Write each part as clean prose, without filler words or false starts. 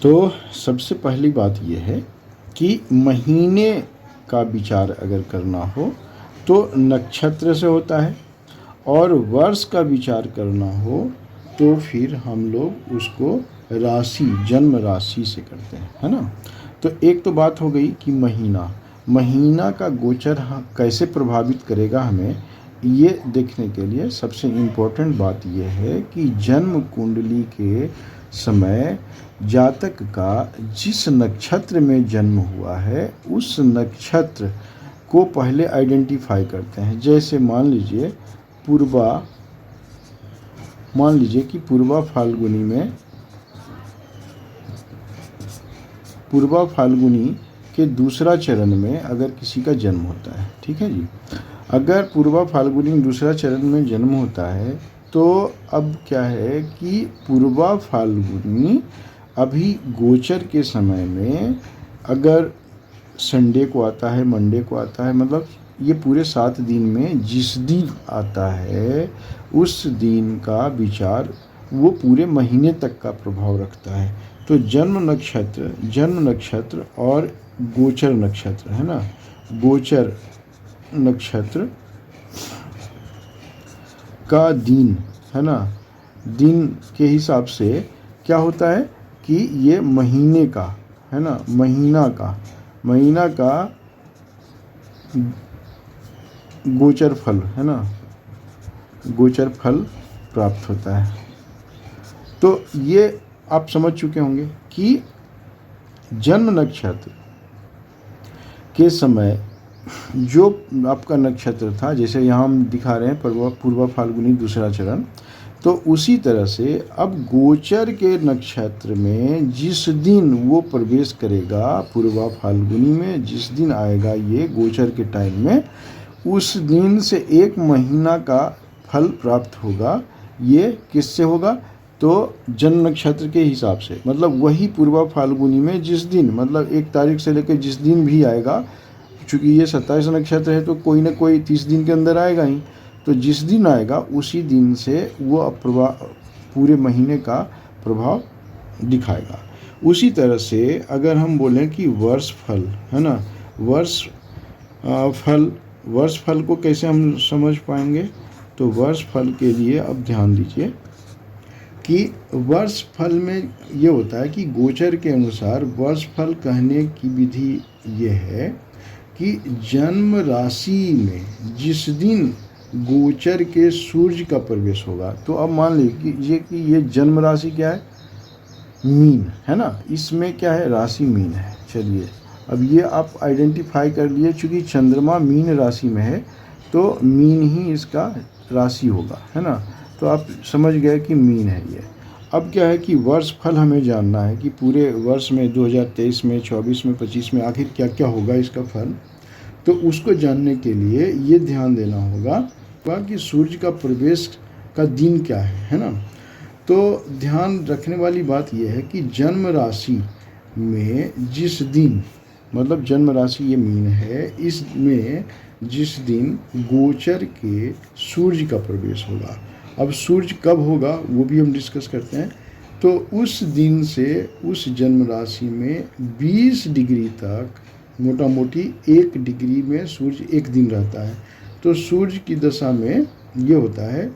तो सबसे पहली बात यह है कि महीने का विचार अगर करना हो तो नक्षत्र से होता है, और वर्ष का विचार करना हो तो फिर हम लोग उसको राशि, जन्म राशि से करते हैं, है ना। तो एक तो बात हो गई कि महीना का गोचर कैसे प्रभावित करेगा हमें, ये देखने के लिए सबसे इम्पोर्टेंट बात यह है कि जन्म कुंडली के समय जातक का जिस नक्षत्र में जन्म हुआ है उस नक्षत्र को पहले आइडेंटिफाई करते हैं। जैसे मान लीजिए कि पूर्वा फाल्गुनी के दूसरा चरण में अगर किसी का जन्म होता है, ठीक है जी, अगर पूर्वा फाल्गुनी दूसरा चरण में जन्म होता है तो अब क्या है कि पूर्वा फाल्गुनी अभी गोचर के समय में अगर संडे को आता है, मंडे को आता है, मतलब ये पूरे 7 दिन में जिस दिन आता है उस दिन का विचार वो पूरे महीने तक का प्रभाव रखता है। तो जन्म नक्षत्र और गोचर नक्षत्र, है ना, गोचर नक्षत्र का दिन, है ना, दिन के हिसाब से क्या होता है कि ये महीने का, है ना, महीना का गोचर फल, है ना, गोचर फल प्राप्त होता है। तो ये आप समझ चुके होंगे कि जन्म नक्षत्र के समय जो आपका नक्षत्र था, जैसे यहाँ हम दिखा रहे हैं पूर्वा फाल्गुनी दूसरा चरण, तो उसी तरह से अब गोचर के नक्षत्र में जिस दिन वो प्रवेश करेगा, पूर्वा फाल्गुनी में जिस दिन आएगा ये गोचर के टाइम में, उस दिन से 1 महीना का फल प्राप्त होगा। ये किससे होगा? तो जन्म नक्षत्र के हिसाब से, मतलब वही पूर्वा फाल्गुनी में जिस दिन, मतलब 1 तारीख से लेकर जिस दिन भी आएगा, चूँकि ये 27 नक्षत्र है तो कोई ना कोई 30 दिन के अंदर आएगा ही, तो जिस दिन आएगा उसी दिन से वो पूरे महीने का प्रभाव दिखाएगा। उसी तरह से अगर हम बोलें कि वर्ष फल, है ना, वर्ष फल को कैसे हम समझ पाएंगे? तो वर्ष फल के लिए अब ध्यान दीजिए कि वर्ष फल में ये होता है कि गोचर के अनुसार वर्ष फल कहने की विधि ये है कि जन्म राशि में जिस दिन गोचर के सूर्य का प्रवेश होगा, तो अब मान लीजिए कि ये जन्म राशि क्या है? मीन, है ना, इसमें क्या है? राशि मीन है। चलिए अब ये आप आइडेंटिफाई कर लिए, चूँकि चंद्रमा मीन राशि में है तो मीन ही इसका राशि होगा, है ना, तो आप समझ गए कि मीन है ये। अब क्या है कि वर्ष फल हमें जानना है कि पूरे वर्ष में 2023 में, 24 में, 25 में आखिर क्या क्या होगा इसका फल। तो उसको जानने के लिए ये ध्यान देना होगा कि सूर्य का प्रवेश का दिन क्या है ना। तो ध्यान रखने वाली बात यह है कि जन्म राशि में जिस दिन, मतलब जन्म राशि ये मीन है, इसमें जिस दिन गोचर के सूर्य का प्रवेश होगा, अब सूर्य कब होगा वो भी हम डिस्कस करते हैं। तो उस दिन से उस जन्म राशि में 20 डिग्री तक, मोटा मोटी 1 डिग्री में सूर्य 1 दिन रहता है। तो सूर्य की दशा में ये होता है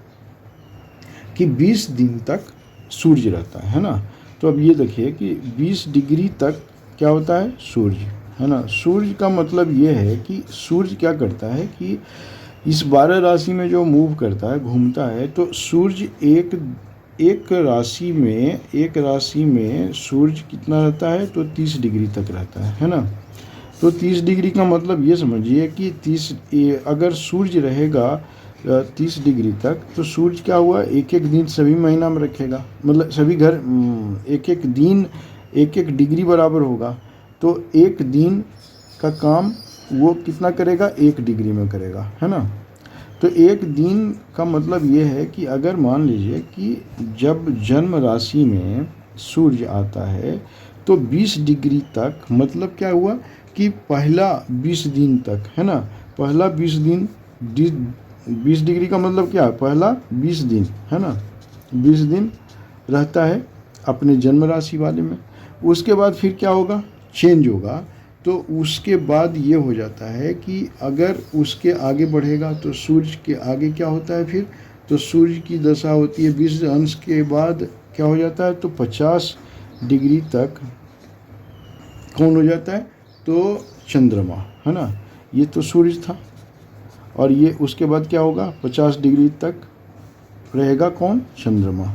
कि 20 दिन तक सूर्य रहता है ना। तो अब ये देखिए कि 20 डिग्री तक क्या होता है? सूर्य, है ना। सूर्य का मतलब ये है कि सूर्य क्या करता है कि इस 12 राशि में जो मूव करता है, घूमता है, तो सूर्य एक राशि में सूर्य कितना रहता है? तो 30 डिग्री तक रहता है ना। तो 30 डिग्री का मतलब ये समझिए कि अगर सूर्य रहेगा 30 डिग्री तक, तो सूर्य क्या हुआ? एक दिन सभी महीना में रखेगा, मतलब सभी घर एक दिन 1 डिग्री बराबर होगा। तो 1 दिन का काम वो कितना करेगा? 1 डिग्री में करेगा, है ना। तो 1 दिन का मतलब ये है कि अगर मान लीजिए कि जब जन्म राशि में सूर्य आता है तो 20 डिग्री तक, मतलब क्या हुआ कि पहला 20 दिन तक, है ना, पहला 20 दिन, 20 डिग्री का मतलब क्या है? पहला 20 दिन, है ना, 20 दिन रहता है अपने जन्म राशि वाले में। उसके बाद फिर क्या होगा, चेंज होगा। तो उसके बाद ये हो जाता है कि अगर उसके आगे बढ़ेगा तो सूर्य के आगे क्या होता है फिर, तो सूर्य की दशा होती है 20 अंश के बाद क्या हो जाता है, तो 50 डिग्री तक कौन हो जाता है, तो चंद्रमा, है ना। ये तो सूर्य था, और ये उसके बाद क्या होगा, 50 डिग्री तक रहेगा कौन, चंद्रमा।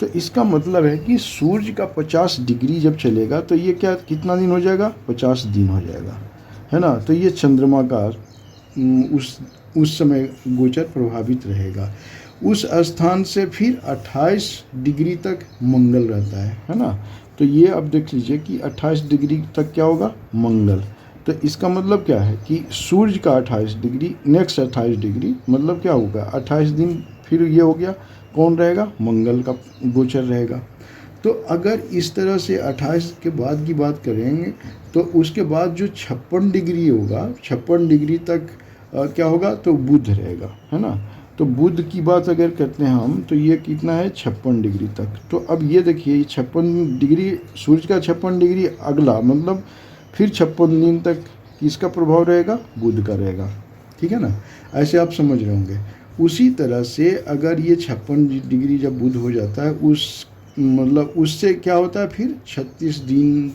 तो इसका मतलब है कि सूर्य का 50 डिग्री जब चलेगा तो ये क्या कितना दिन हो जाएगा, 50 दिन हो जाएगा, है ना। तो ये चंद्रमा का उस समय गोचर प्रभावित रहेगा। उस स्थान से फिर 28 डिग्री तक मंगल रहता है ना। तो ये अब देख लीजिए कि 28 डिग्री तक क्या होगा, मंगल। तो इसका मतलब क्या है कि सूर्य का 28 डिग्री, नेक्स्ट 28 डिग्री मतलब क्या होगा, 28 दिन फिर ये हो गया, कौन रहेगा, मंगल का गोचर रहेगा। तो अगर इस तरह से 28 के बाद की बात करेंगे तो उसके बाद जो 56 डिग्री होगा, 56 डिग्री तक क्या होगा, तो बुध रहेगा, है ना। तो बुध की बात अगर करते हैं हम, तो ये कितना है, 56 डिग्री तक। तो अब ये देखिए, ये 56 डिग्री, सूर्य का 56 डिग्री अगला मतलब फिर 56 दिन तक किसका प्रभाव रहेगा, बुध का रहेगा, ठीक है ना। ऐसे आप समझ रहे होंगे। उसी तरह से अगर ये 56 डिग्री जब बुध हो जाता है, उस मतलब उससे क्या होता है, फिर 36 दिन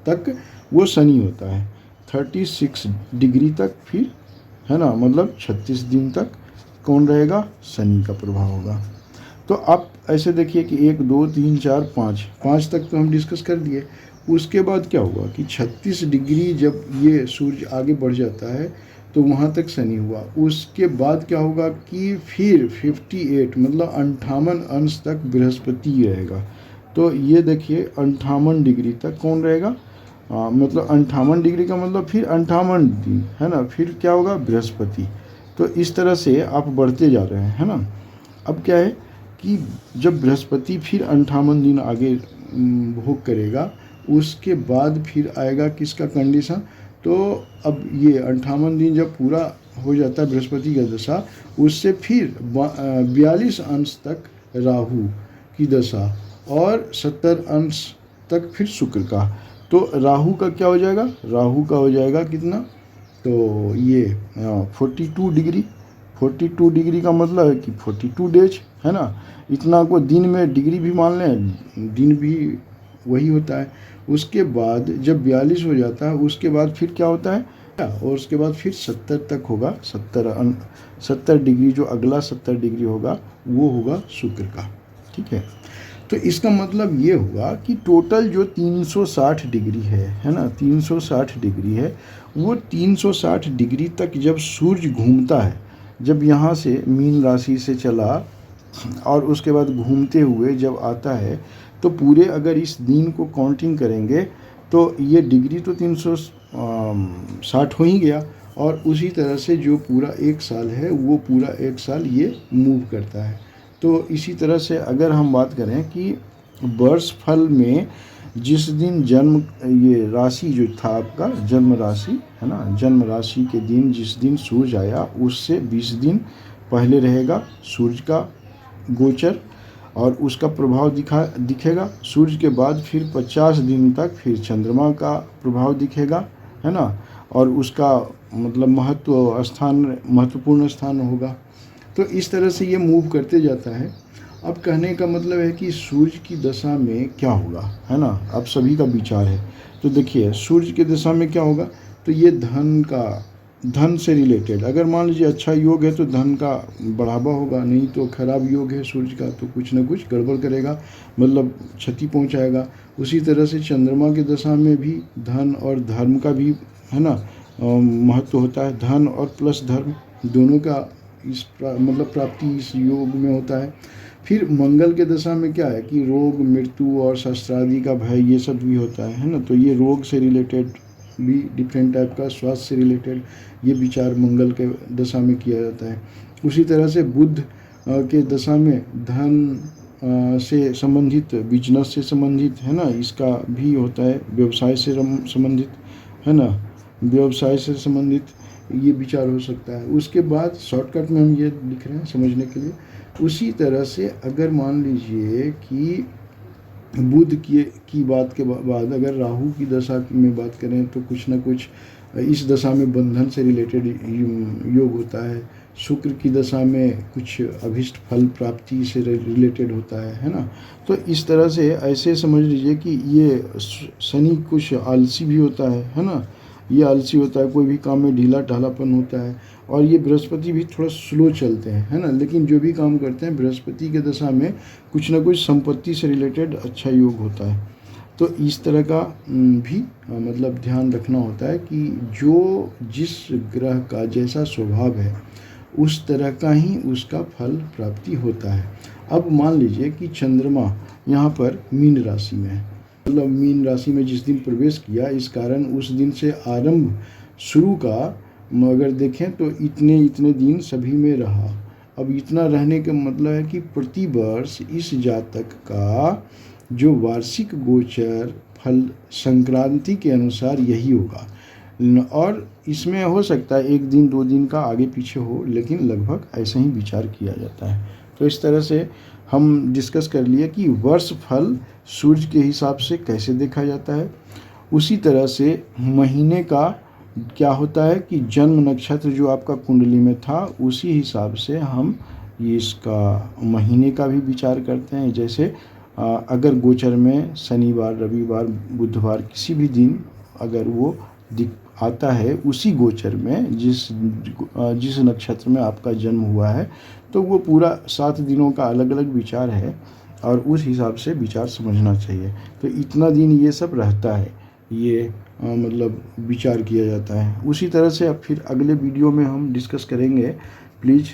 तक वो शनि होता है, 36 डिग्री तक फिर, है ना, मतलब 36 दिन तक कौन रहेगा, शनि का प्रभाव होगा। तो आप ऐसे देखिए कि 1 2 3 4 5 तक तो हम डिस्कस कर दिए। उसके बाद क्या हुआ कि 36 डिग्री जब ये सूर्य आगे बढ़ जाता है तो वहाँ तक शनि हुआ। उसके बाद क्या होगा कि फिर 58 मतलब 58 अंश तक बृहस्पति रहेगा। तो ये देखिए 58 डिग्री तक कौन रहेगा, मतलब 58 डिग्री का मतलब फिर 58 दिन, है ना, फिर क्या होगा, बृहस्पति। तो इस तरह से आप बढ़ते जा रहे हैं, है ना। अब क्या है कि जब बृहस्पति फिर 58 दिन आगे भोग करेगा, उसके बाद फिर आएगा किसका कंडीशन, तो अब ये 58 दिन जब पूरा हो जाता है बृहस्पति का दशा, उससे फिर 42 अंश तक राहु की दशा और 70 अंश तक फिर शुक्र का। तो राहु का क्या हो जाएगा, राहु का हो जाएगा कितना, तो ये 42 डिग्री। 42 डिग्री का मतलब है कि 42 डेज, है ना। इतना को दिन में डिग्री भी मान लें, दिन भी वही होता है। उसके बाद जब 42 हो जाता है, उसके बाद फिर क्या होता है, और उसके बाद फिर 70 तक होगा, 70 डिग्री, जो अगला 70 डिग्री होगा वो होगा शुक्र का, ठीक है। तो इसका मतलब ये हुआ कि टोटल जो 360 डिग्री है ना, 360 डिग्री है, वो 360 डिग्री तक जब सूर्य घूमता है, जब यहाँ से मीन राशि से चला और उसके बाद घूमते हुए जब आता है, तो पूरे अगर इस दिन को काउंटिंग करेंगे तो ये डिग्री तो 360 हो ही गया। और उसी तरह से जो पूरा एक साल है, वो पूरा एक साल ये मूव करता है। तो इसी तरह से अगर हम बात करें कि वर्ष फल में जिस दिन जन्म, ये राशि जो था आपका जन्म राशि, है ना, जन्म राशि के दिन जिस दिन सूर्य आया, उससे 20 दिन पहले रहेगा सूर्य का गोचर और उसका प्रभाव दिखेगा। सूर्य के बाद फिर 50 दिन तक फिर चंद्रमा का प्रभाव दिखेगा, है ना, और उसका मतलब महत्वपूर्ण स्थान होगा। तो इस तरह से ये मूव करते जाता है। अब कहने का मतलब है कि सूर्य की दशा में क्या होगा, है ना, अब सभी का विचार है। तो देखिए सूर्य की दशा में क्या होगा, तो ये धन से रिलेटेड, अगर मान लीजिए अच्छा योग है तो धन का बढ़ावा होगा, नहीं तो खराब योग है सूर्य का तो कुछ न कुछ गड़बड़ करेगा, मतलब क्षति पहुंचाएगा। उसी तरह से चंद्रमा की दशा में भी धन और धर्म का भी, है ना, महत्व होता है। धन और प्लस धर्म दोनों का मतलब प्राप्ति इस योग में होता है। फिर मंगल के दशा में क्या है कि रोग, मृत्यु और शस्त्रादि का भय, ये सब भी होता है ना। तो ये रोग से रिलेटेड भी डिफरेंट टाइप का, स्वास्थ्य से रिलेटेड ये विचार मंगल के दशा में किया जाता है। उसी तरह से बुध के दशा में धन से संबंधित, बिजनेस से संबंधित, है ना, इसका भी होता है, व्यवसाय से संबंधित, है ना, व्यवसाय से संबंधित ये विचार हो सकता है। उसके बाद शॉर्टकट में हम ये लिख रहे हैं समझने के लिए। उसी तरह से अगर मान लीजिए कि बुध की बात के बाद अगर राहु की दशा में बात करें तो कुछ ना कुछ इस दशा में बंधन से रिलेटेड योग होता है। शुक्र की दशा में कुछ अभिष्ट फल प्राप्ति से रिलेटेड होता है ना। तो इस तरह से ऐसे समझ लीजिए कि ये शनि कुछ आलसी भी होता है ना। ये आलसी होता है, कोई भी काम में ढीला ढालापन होता है। और ये बृहस्पति भी थोड़ा स्लो चलते हैं, है ना। लेकिन जो भी काम करते हैं बृहस्पति के दशा में कुछ ना कुछ संपत्ति से रिलेटेड अच्छा योग होता है। तो इस तरह का भी मतलब ध्यान रखना होता है कि जो जिस ग्रह का जैसा स्वभाव है उस तरह का ही उसका फल प्राप्ति होता है। अब मान लीजिए कि चंद्रमा यहाँ पर मीन राशि में है, मतलब मीन राशि में जिस दिन प्रवेश किया, इस कारण उस दिन से आरंभ शुरू का अगर देखें तो इतने इतने दिन सभी में रहा। अब इतना रहने का मतलब है कि प्रति वर्ष इस जातक का जो वार्षिक गोचर फल संक्रांति के अनुसार यही होगा। और इसमें हो सकता है 1 दिन 2 दिन का आगे पीछे हो, लेकिन लगभग ऐसा ही विचार किया जाता है। तो इस तरह से हम डिस्कस कर लिए कि वर्ष फल सूर्य के हिसाब से कैसे देखा जाता है। उसी तरह से महीने का क्या होता है कि जन्म नक्षत्र जो आपका कुंडली में था उसी हिसाब से हम इसका महीने का भी विचार करते हैं। जैसे अगर गोचर में शनिवार, रविवार, बुधवार किसी भी दिन अगर वो आता है उसी गोचर में जिस नक्षत्र में आपका जन्म हुआ है, तो वो पूरा 7 दिनों का अलग अलग विचार है और उस हिसाब से विचार समझना चाहिए। तो इतना दिन ये सब रहता है, ये मतलब विचार किया जाता है। उसी तरह से अब फिर अगले वीडियो में हम डिस्कस करेंगे। प्लीज़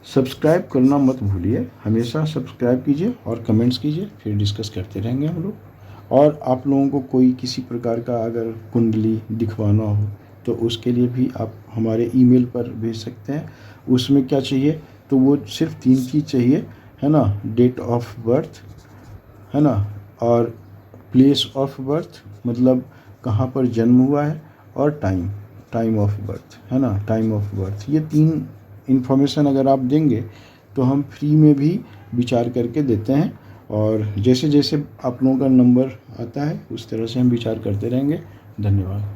सब्सक्राइब करना मत भूलिए, हमेशा सब्सक्राइब कीजिए और कमेंट्स कीजिए, फिर डिस्कस करते रहेंगे हम लोग। और आप लोगों को कोई किसी प्रकार का अगर कुंडली दिखवाना हो तो उसके लिए भी आप हमारे ईमेल पर भेज सकते हैं। उसमें क्या चाहिए, तो वो सिर्फ 3 चीज़ चाहिए, है ना। डेट ऑफ बर्थ, है ना, और प्लेस ऑफ बर्थ मतलब कहाँ पर जन्म हुआ है, और टाइम ऑफ बर्थ, है ना, टाइम ऑफ बर्थ। ये 3 इन्फॉर्मेशन अगर आप देंगे तो हम फ्री में भी विचार करके देते हैं। और जैसे जैसे आप लोगों का नंबर आता है उस तरह से हम विचार करते रहेंगे। धन्यवाद।